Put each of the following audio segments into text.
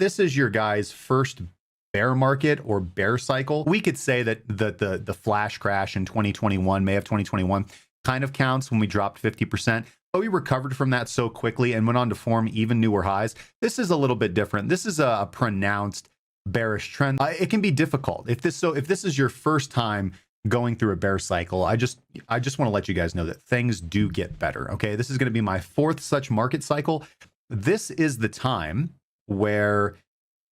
this is your guys' first bear market or bear cycle, we could say that the flash crash in 2021, May of 2021, kind of counts when we dropped 50%, but we recovered from that so quickly and went on to form even newer highs. This is a little bit different. This is a pronounced bearish trend. It can be difficult if this is your first time going through a bear cycle. I just want to let you guys know that things do get better. Okay, this is going to be my 4th such market cycle. This is the time where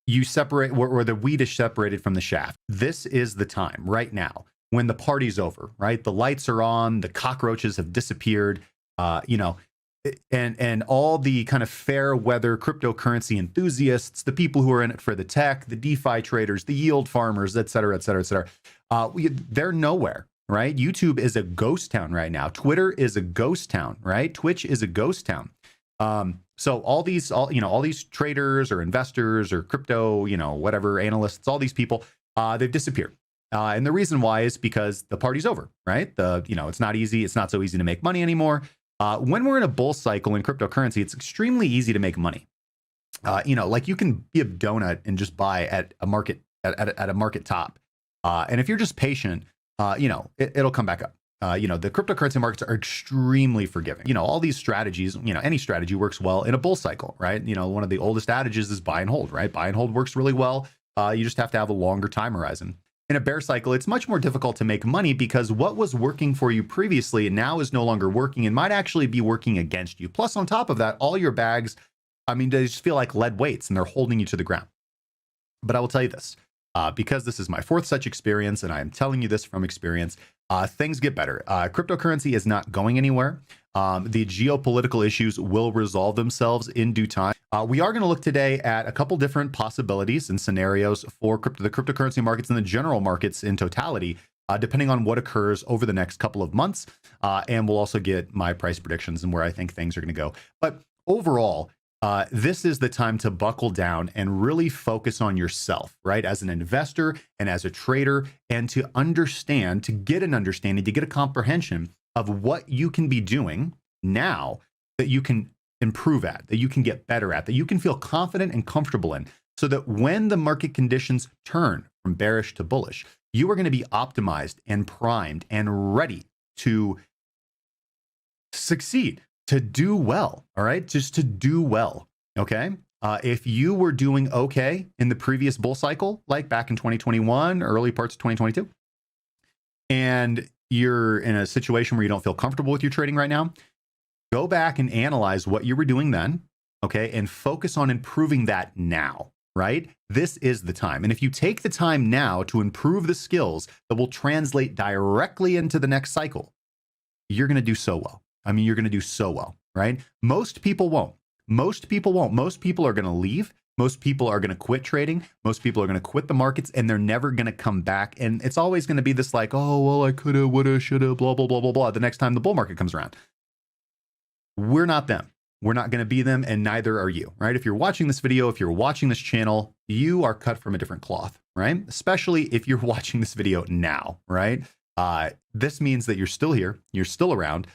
you separate, where the wheat is separated from the chaff. This is the time right now when the party's over, right? The lights are on, the cockroaches have disappeared, and all the kind of fair weather cryptocurrency enthusiasts, the people who are in it for the tech, the DeFi traders, the yield farmers, et cetera, et cetera, et cetera. They're nowhere, right? YouTube is a ghost town right now. Twitter is a ghost town, right? Twitch is a ghost town. So all these traders or investors or crypto, whatever analysts, all these people, they've disappeared. And the reason why is because the party's over, right? It's not easy. It's not so easy to make money anymore. When we're in a bull cycle in cryptocurrency, it's extremely easy to make money. Like you can be a donut and just buy at a market at a market top. And if you're just patient, it'll come back up. The cryptocurrency markets are extremely forgiving. All these strategies, any strategy works well in a bull cycle, right? One of the oldest adages is buy and hold, right? Buy and hold works really well. You just have to have a longer time horizon. In a bear cycle, it's much more difficult to make money because what was working for you previously now is no longer working and might actually be working against you. Plus, on top of that, all your bags, they just feel like lead weights and they're holding you to the ground. But I will tell you this, because this is my 4th such experience and I am telling you this from experience, things get better. Cryptocurrency is not going anywhere. The geopolitical issues will resolve themselves in due time. We are going to look today at a couple different possibilities and scenarios for the cryptocurrency markets and the general markets in totality, depending on what occurs over the next couple of months. And we'll also get my price predictions and where I think things are going to go. But overall, this is the time to buckle down and really focus on yourself, right? As an investor and as a trader, and to understand, to get an understanding, to get a comprehension of what you can be doing now that you can improve at, that you can get better at, that you can feel confident and comfortable in, so that when the market conditions turn from bearish to bullish, you are going to be optimized and primed and ready to succeed, to do well, all right? Just to do well, okay? If you were doing okay in the previous bull cycle, like back in 2021, early parts of 2022, and you're in a situation where you don't feel comfortable with your trading right now, go back and analyze what you were doing then, okay? And focus on improving that now, right? This is the time. And if you take the time now to improve the skills that will translate directly into the next cycle, you're going to do so well. You're going to do so well, right? Most people won't. Most people won't. Most people are going to leave. Most people are going to quit trading. Most people are going to quit the markets, and they're never going to come back. And it's always going to be this like, oh, well, I coulda, woulda, shoulda, blah, blah, blah, blah, blah, the next time the bull market comes around. We're not them. We're not going to be them, and neither are you, right? If you're watching this video, if you're watching this channel, you are cut from a different cloth, right? Especially if you're watching this video now, right? This means that you're still here, you're still around,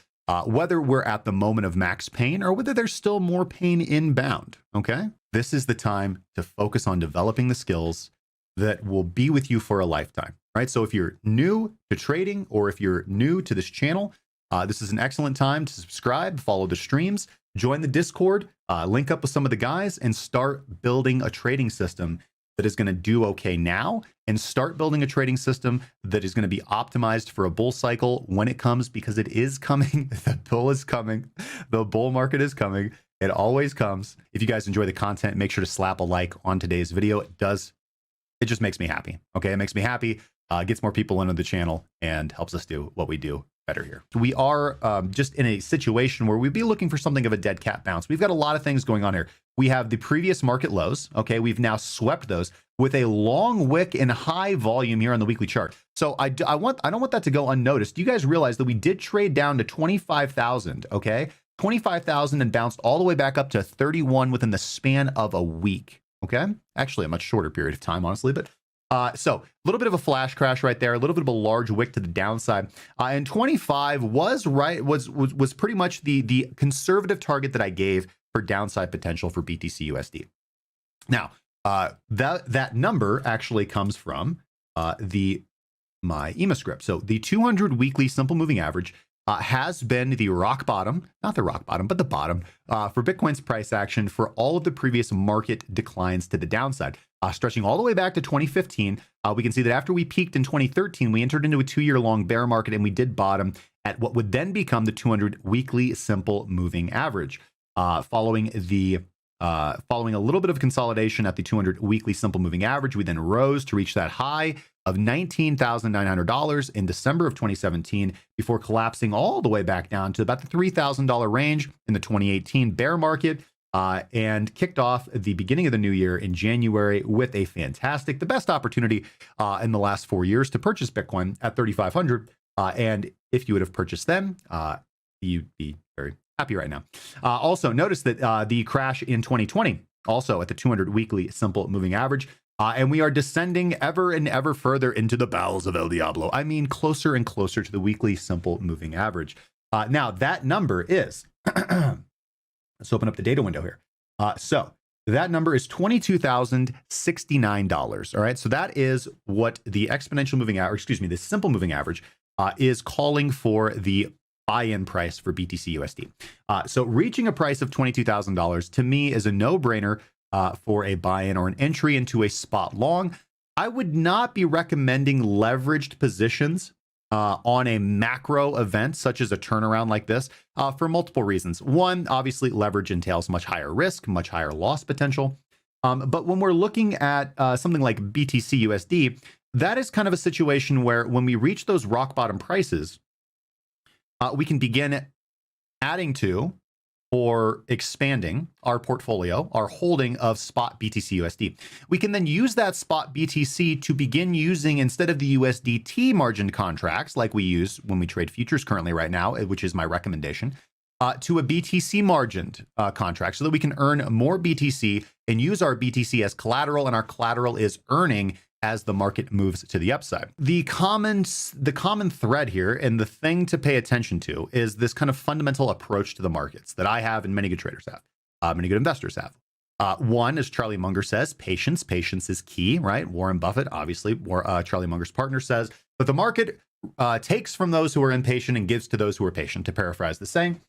whether we're at the moment of max pain or whether there's still more pain inbound, okay? This is the time to focus on developing the skills that will be with you for a lifetime, right? So if you're new to trading or if you're new to this channel, this is an excellent time to subscribe, follow the streams, join the Discord, link up with some of the guys, and start building a trading system that is going to do okay now, and start building a trading system that is going to be optimized for a bull cycle when it comes, because it is coming. The bull is coming. The bull market is coming. It always comes. If you guys enjoy the content, make sure to slap a like on today's video. It just makes me happy. Okay, it makes me happy, gets more people into the channel, and helps us do what we do better here. We are just in a situation where we'd be looking for something of a dead cat bounce. We've got a lot of things going on here. We have the previous market lows. Okay, we've now swept those with a long wick and high volume here on the weekly chart. So I don't want that to go unnoticed. Do you guys realize that we did trade down to 25,000? Okay, 25,000 and bounced all the way back up to 31 within the span of a week. Okay, actually a much shorter period of time, honestly, but. So a little bit of a flash crash right there, a little bit of a large wick to the downside. And 25 was pretty much the conservative target that I gave for downside potential for BTC USD. Now, That number actually comes from my EMA script. So the 200 weekly simple moving average has been the rock bottom, not the rock bottom, but the bottom for Bitcoin's price action for all of the previous market declines to the downside. Stretching all the way back to 2015, we can see that after we peaked in 2013, we entered into a 2-year-long bear market and we did bottom at what would then become the 200 weekly simple moving average. Following a little bit of consolidation at the 200 weekly simple moving average, we then rose to reach that high of $19,900 in December of 2017 before collapsing all the way back down to about the $3,000 range in the 2018 bear market, and kicked off the beginning of the new year in January with the best opportunity in the last 4 years to purchase Bitcoin at 3,500. And if you would have purchased then, you'd be very happy right now. Also, notice that the crash in 2020, also at the 200 weekly simple moving average, and we are descending ever and ever further into the bowels of El Diablo. I mean, closer and closer to the weekly simple moving average. Now, that number is, let's open up the data window here. So that number is $22,069. All right. So that is what the exponential moving average, the simple moving average is calling for the buy-in price for BTC USD. So reaching a price of $22,000 to me is a no-brainer for a buy-in or an entry into a spot long. I would not be recommending leveraged positions on a macro event such as a turnaround like this for multiple reasons. One, obviously, leverage entails much higher risk, much higher loss potential. But when we're looking at something like BTC USD, that is kind of a situation where when we reach those rock bottom prices, we can begin adding to or expanding our portfolio, our holding of spot BTC USD. We can then use that spot BTC to begin using, instead of the USDT margin contracts like we use when we trade futures currently right now, which is my recommendation, to a BTC margined contract so that we can earn more BTC and use our BTC as collateral, and our collateral is earning as the market moves to the upside. The common thread here and the thing to pay attention to is this kind of fundamental approach to the markets that I have and many good traders have, many good investors have. One, as Charlie Munger says, patience. Patience is key, right? Warren Buffett, obviously, Charlie Munger's partner, says that the market takes from those who are impatient and gives to those who are patient, to paraphrase the saying.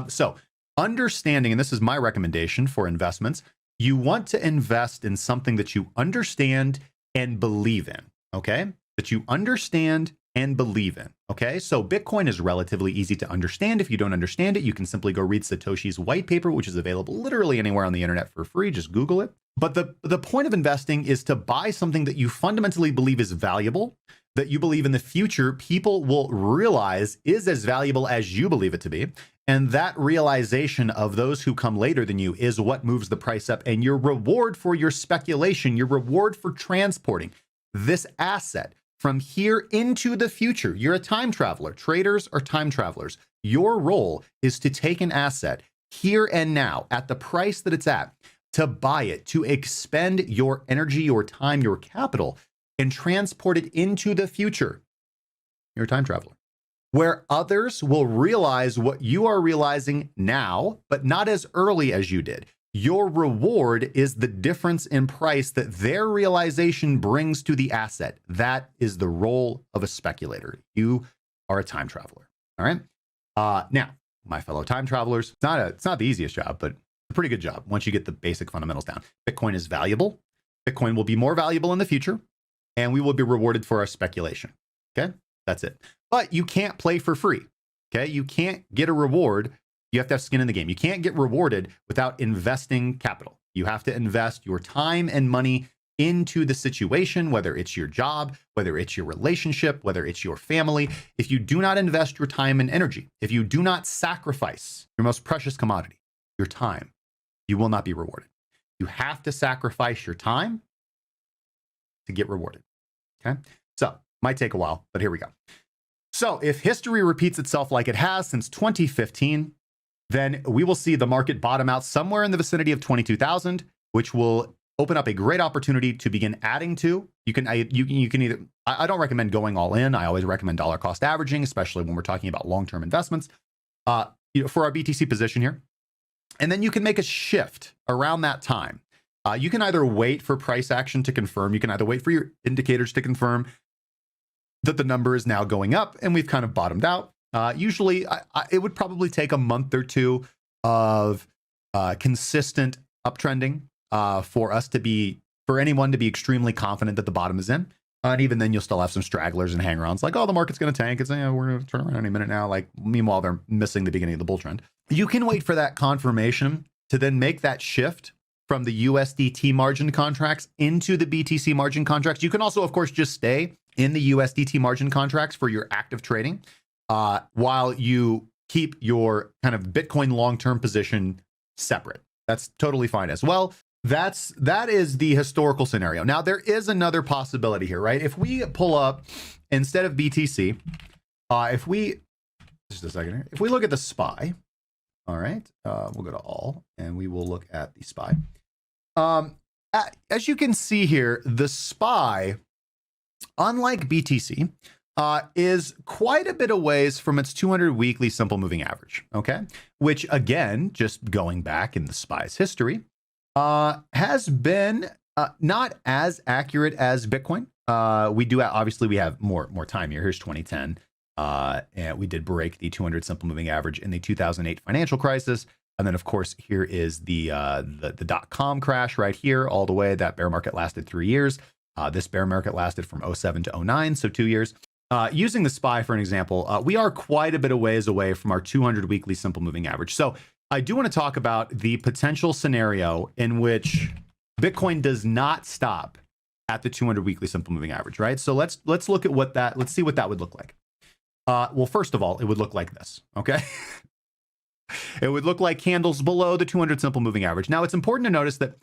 So understanding, and this is my recommendation for investments, you want to invest in something that you understand and believe in, okay? That you understand and believe in, okay? So Bitcoin is relatively easy to understand. If you don't understand it, you can simply go read Satoshi's white paper, which is available literally anywhere on the internet for free. Just Google it. But the point of investing is to buy something that you fundamentally believe is valuable, that you believe in the future people will realize is as valuable as you believe it to be. And that realization of those who come later than you is what moves the price up. And your reward for your speculation, your reward for transporting this asset from here into the future. You're a time traveler. Traders are time travelers. Your role is to take an asset here and now at the price that it's at, to buy it, to expend your energy, your time, your capital, and transport it into the future. You're a time traveler. Where others will realize what you are realizing now, but not as early as you did. Your reward is the difference in price that their realization brings to the asset. That is the role of a speculator. You are a time traveler. All right. Now, my fellow time travelers, it's not the easiest job, but a pretty good job once you get the basic fundamentals down. Bitcoin is valuable. Bitcoin will be more valuable in the future, and we will be rewarded for our speculation. Okay. That's it. But you can't play for free. Okay. You can't get a reward. You have to have skin in the game. You can't get rewarded without investing capital. You have to invest your time and money into the situation, whether it's your job, whether it's your relationship, whether it's your family. If you do not invest your time and energy, if you do not sacrifice your most precious commodity, your time, you will not be rewarded. You have to sacrifice your time to get rewarded. Okay. So might take a while, but here we go. So if history repeats itself like it has since 2015, then we will see the market bottom out somewhere in the vicinity of 22,000, which will open up a great opportunity to begin adding to. You can either, I don't recommend going all in. I always recommend dollar cost averaging, especially when we're talking about long-term investments, for our BTC position here. And then you can make a shift around that time You can either wait for price action to confirm, you can either wait for your indicators to confirm that the number is now going up and we've kind of bottomed out. Usually, it would probably take a month or two of consistent uptrending for anyone to be extremely confident that the bottom is in. And even then, you'll still have some stragglers and hang-arounds like, oh, the market's going to tank. It's, we're going to turn around any minute now. Like, meanwhile, they're missing the beginning of the bull trend. You can wait for that confirmation to then make that shift from the USDT margin contracts into the BTC margin contracts. You can also, of course, just stay in the USDT margin contracts for your active trading while you keep your kind of Bitcoin long-term position separate. That's totally fine as well. That is the historical scenario. Now, there is another possibility here, right? If we pull up, instead of BTC, just a second here, if we look at the SPY, all right, we'll go to all, and we will look at the SPY. As you can see here, the SPY, unlike BTC, is quite a bit away from its 200 weekly simple moving average, okay? Which, again, just going back in the SPY's history, has been not as accurate as Bitcoin. Obviously we have more time here. Here's 2010, and we did break the 200 simple moving average in the 2008 financial crisis. And then, of course, here is the dot-com crash right here, all the way. That bear market lasted 3 years. This bear market lasted from 07 to 09, so 2 years. Using the SPY for an example, we are quite a bit away from our 200 weekly simple moving average. So I do want to talk about the potential scenario in which Bitcoin does not stop at the 200 weekly simple moving average, right? So let's look at let's see what that would look like. Well, first of all, it would look like this, okay? It would look like candles below the 200 simple moving average. Now, it's important to notice that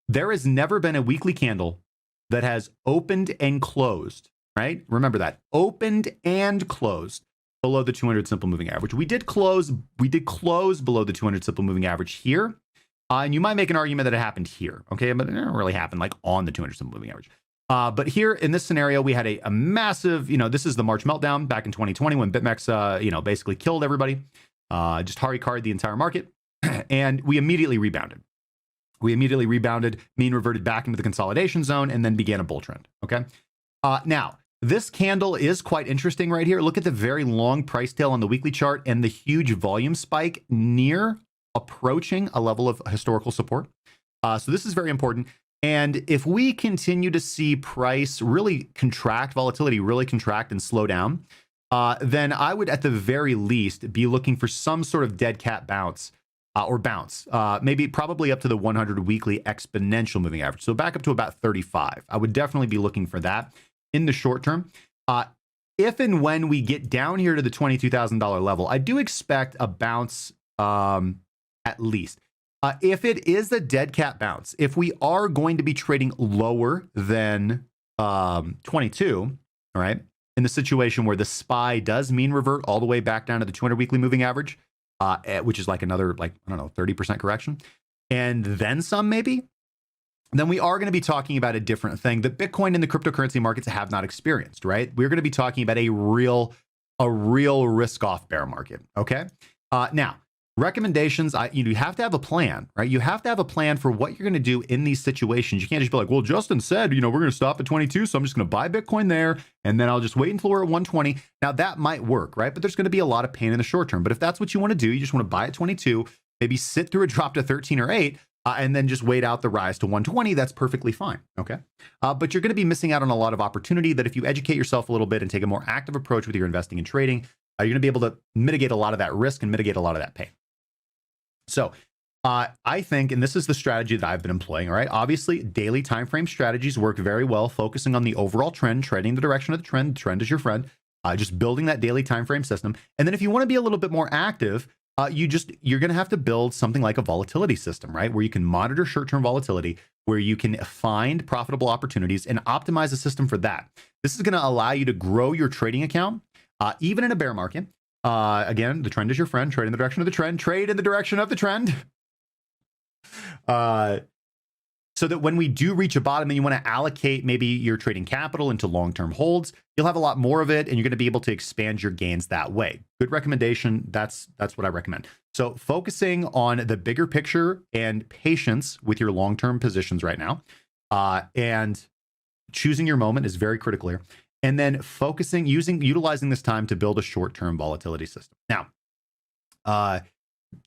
there has never been a weekly candle that has opened and closed, right? Remember that, opened and closed below the 200 simple moving average. We did close below the 200 simple moving average here. And you might make an argument that it happened here, okay? But it didn't really happen like on the 200 simple moving average. But here in this scenario, we had a massive, this is the March meltdown back in 2020 when BitMEX, basically killed everybody, just Hari-Card the entire market. And we immediately rebounded. Mean reverted back into the consolidation zone and then began a bull trend, okay? Now, this candle is quite interesting right here. Look at the very long price tail on the weekly chart and the huge volume spike near approaching a level of historical support. So this is very important. And if we continue to see price really contract, volatility really contract and slow down, then I would at the very least be looking for some sort of dead cat bounce or bounce, maybe probably up to the 100 weekly exponential moving average. So back up to about 35. I would definitely be looking for that in the short term. If and when we get down here to the $22,000 level, I do expect a bounce at least. If it is a dead cat bounce, if we are going to be trading lower than 22, all right, in the situation where the SPY does mean revert all the way back down to the 200 weekly moving average, which is like another, 30% correction, and then some maybe, then we are going to be talking about a different thing that Bitcoin and the cryptocurrency markets have not experienced, right? We're going to be talking about a real risk-off bear market, okay? Now, recommendations, you have to have a plan, right? You have to have a plan for what you're going to do in these situations. You can't just be like, well, Justin said, we're going to stop at 22, so I'm just going to buy Bitcoin there, and then I'll just wait until we're at 120. Now, that might work, right? But there's going to be a lot of pain in the short term. But if that's what you want to do, you just want to buy at 22, maybe sit through a drop to 13 or 8, and then just wait out the rise to 120, that's perfectly fine, okay? But you're going to be missing out on a lot of opportunity that if you educate yourself a little bit and take a more active approach with your investing and trading, you're going to be able to mitigate a lot of that risk and mitigate a lot of that pain. So I think, and this is the strategy that I've been employing, all right? Obviously, daily time frame strategies work very well, focusing on the overall trend, trading the direction of the trend. The trend is your friend, just building that daily time frame system. And then if you want to be a little bit more active, you're going to have to build something like a volatility system, right? Where you can monitor short-term volatility, where you can find profitable opportunities and optimize a system for that. This is going to allow you to grow your trading account, even in a bear market. Again, the trend is your friend. Trade in the direction of the trend. Trade in the direction of the trend. so that when we do reach a bottom and you want to allocate maybe your trading capital into long-term holds, you'll have a lot more of it and you're going to be able to expand your gains that way. Good recommendation. That's what I recommend. So focusing on the bigger picture and patience with your long-term positions right now, and choosing your moment is very critical here. And then utilizing this time to build a short-term volatility system. Now,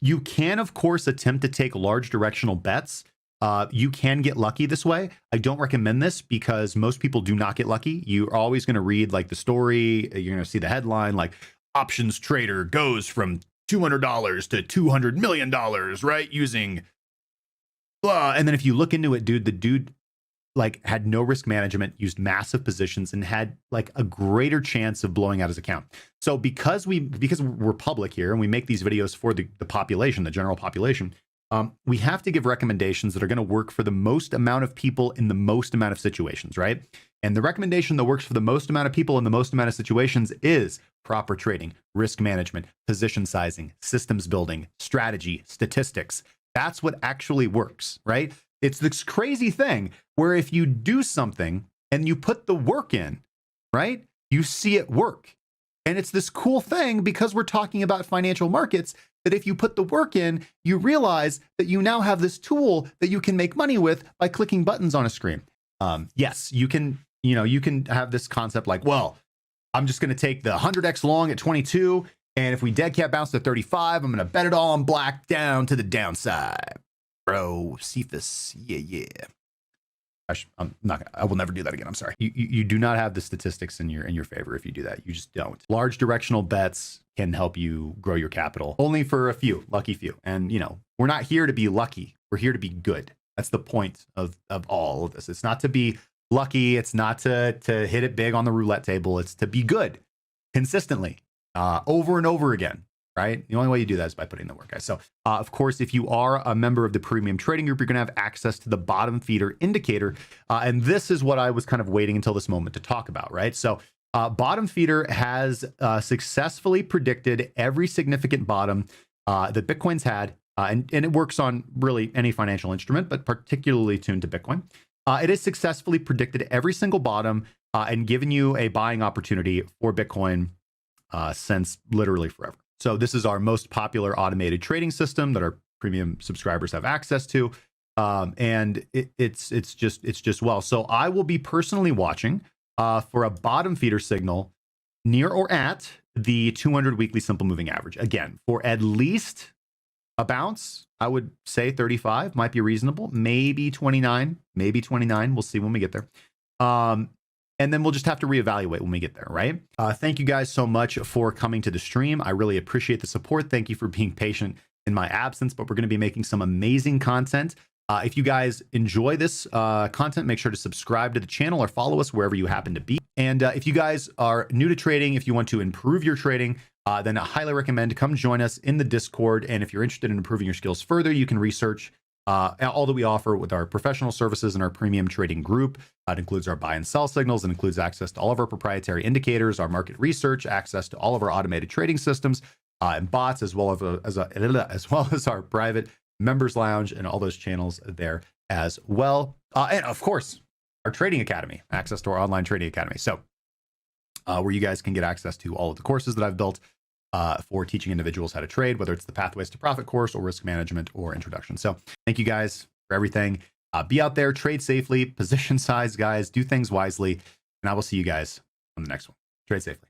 you can, of course, attempt to take large directional bets. You can get lucky this way. I don't recommend this because most people do not get lucky. You're always going to read like the story. You're going to see the headline like options trader goes from $200 to $200 million, right? Using blah. And then if you look into it, the dude like had no risk management, used massive positions, and had like a greater chance of blowing out his account. So because we're public here and we make these videos for the population, the general population, we have to give recommendations that are going to work for the most amount of people in the most amount of situations, right? And the recommendation that works for the most amount of people in the most amount of situations is proper trading, risk management, position sizing, systems building, strategy, statistics. That's what actually works, right? It's this crazy thing where if you do something and you put the work in, right, you see it work. And it's this cool thing because we're talking about financial markets that if you put the work in, you realize that you now have this tool that you can make money with by clicking buttons on a screen. Yes, you can have this concept like, well, I'm just going to take the 100x long at 22. And if we dead cat bounce to 35, I'm going to bet it all on black down to the downside. Bro, Cephas, yeah. I will never do that again. I'm sorry. You do not have the statistics in your favor if you do that. You just don't. Large directional bets can help you grow your capital only for a few, lucky few. And we're not here to be lucky. We're here to be good. That's the point of all of this. It's not to be lucky. It's not to hit it big on the roulette table. It's to be good consistently, over and over again. Right? The only way you do that is by putting in the work, guys. So, of course, if you are a member of the premium trading group, you're going to have access to the bottom feeder indicator. And this is what I was kind of waiting until this moment to talk about, right? So, bottom feeder has successfully predicted every significant bottom that Bitcoin's had. And it works on really any financial instrument, but particularly tuned to Bitcoin. It has successfully predicted every single bottom and given you a buying opportunity for Bitcoin since literally forever. So this is our most popular automated trading system that our premium subscribers have access to. And it's just well. So I will be personally watching for a bottom feeder signal near or at the 200 weekly simple moving average. Again, for at least a bounce, I would say 35 might be reasonable. Maybe 29, We'll see when we get there. And then we'll just have to reevaluate when we get there, right? Thank you guys so much for coming to the stream. I really appreciate the support. Thank you for being patient in my absence, but we're going to be making some amazing content. If you guys enjoy this content, make sure to subscribe to the channel or follow us wherever you happen to be. And if you guys are new to trading, if you want to improve your trading, then I highly recommend come join us in the Discord. And if you're interested in improving your skills further, you can research all that we offer with our professional services and our premium trading group. It includes our buy and sell signals. It includes access to all of our proprietary indicators, our market research, access to all of our automated trading systems and bots, as well as our private members lounge and all those channels there as well. And of course, our trading academy, access to our online trading academy. So where you guys can get access to all of the courses that I've built for teaching individuals how to trade, whether it's the Pathways to Profit course or risk management or introduction. So thank you guys for everything. Be out there, trade safely, position size, guys, do things wisely, and I will see you guys on the next one. Trade safely.